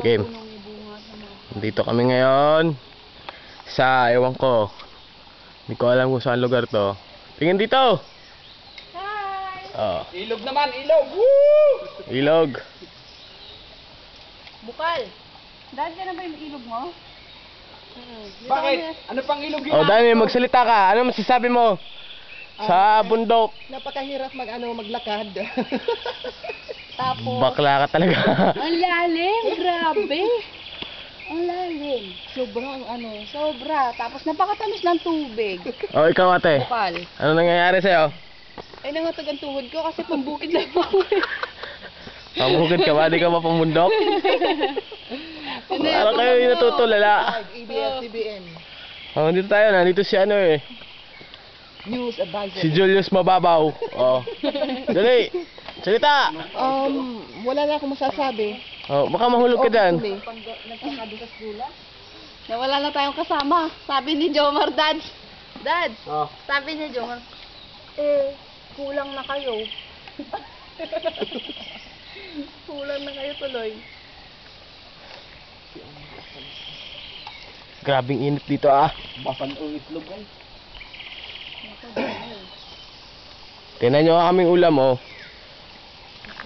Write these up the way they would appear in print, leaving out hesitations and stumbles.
Game. Dito kami ngayon sa, ewan ko, hindi ko alam kung saan lugar to. Tingin dito. Hi! Oh, Ilog naman, ilog! Woo! ilog. Bukal. Dahil ka na ba yung ilog mo? Bakit? Ano pang ilog yun? Oh, Dani, magsalita ka. Ano masasabi mo? Sa bundok. Napakahirap maglakad. Tapos, Bakla ka talaga. ang lalim, grabe. Ang lalim. Sobra. Tapos napakatamis ng tubig. Oh, ikaw ate. Bukal. Ano nangyayari sa'yo? Ay, nangatag ang tuhod ko kasi pambukid lang ako. Pamukid ka ba? Di ka ba pamundok? Parang kayo yung natutulala. ABS-CBN. Oh, dito tayo. Nandito si ano eh. News advisor. Si Julius Mababaw. Oh. Dali. Salita. Wala na akong masasabi. Oh, baka mahulog ka dyan. Nawala na tayong kasama. Sabi ni Jomar, Dad. Dad, Oh. sabi ni Jomar, kulang na kayo. Kulang na kayo tuloy. Grabing init dito ah. Basan ang itlog ay. Tingnan nyo kaming ulam oh.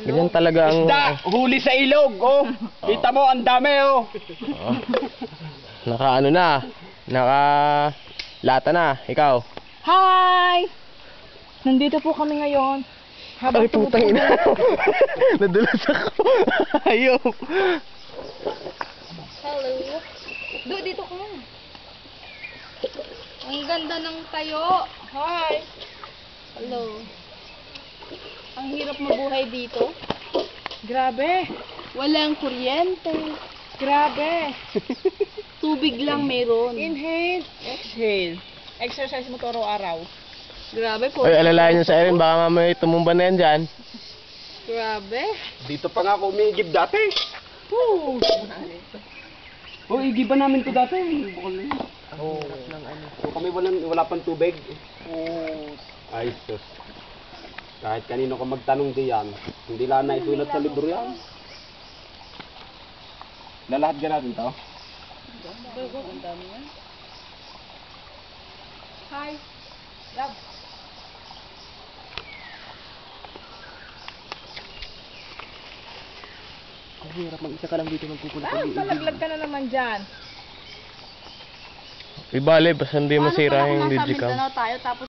Ganyan talaga ang... Isda! Huli sa ilog, oh! Kita mo, ang dami, oh! Oh. Naka ano na. Naka... Lata na. Ikaw. Hi! Nandito po kami ngayon. Ay, putang ina. Nadulas ako. Ayop. Hello. Dito ka. Ang ganda ng tayo. Hi. Hello. Ang hirap mabuhay dito. Grabe. Walang kuryente. Grabe. Tubig lang meron. Inhale, exhale. Exercise mo to araw-araw. Grabe po. Ay, alalayan nyo sa Erin. Baka mamaya tumumba na yan dyan. Grabe. Dito pa nga ako umiigib dati. Woo! Oh, igiban namin to dati. Bukal na yun. Oh. So kami wala pang tubig. Oh. Ay, sus. Kahit kanino ka magtanong diyan, hindi lang na isulat sa libro yan. Lalahat ka natin to? Ang dami yan. Hi. Love. Ang hirap mag-isa ka lang dito magpupunta. Malaglag ka na naman dyan. Ibali, basta hindi masira yung Paano pala kung nasa digicam. Mindanao tayo tapos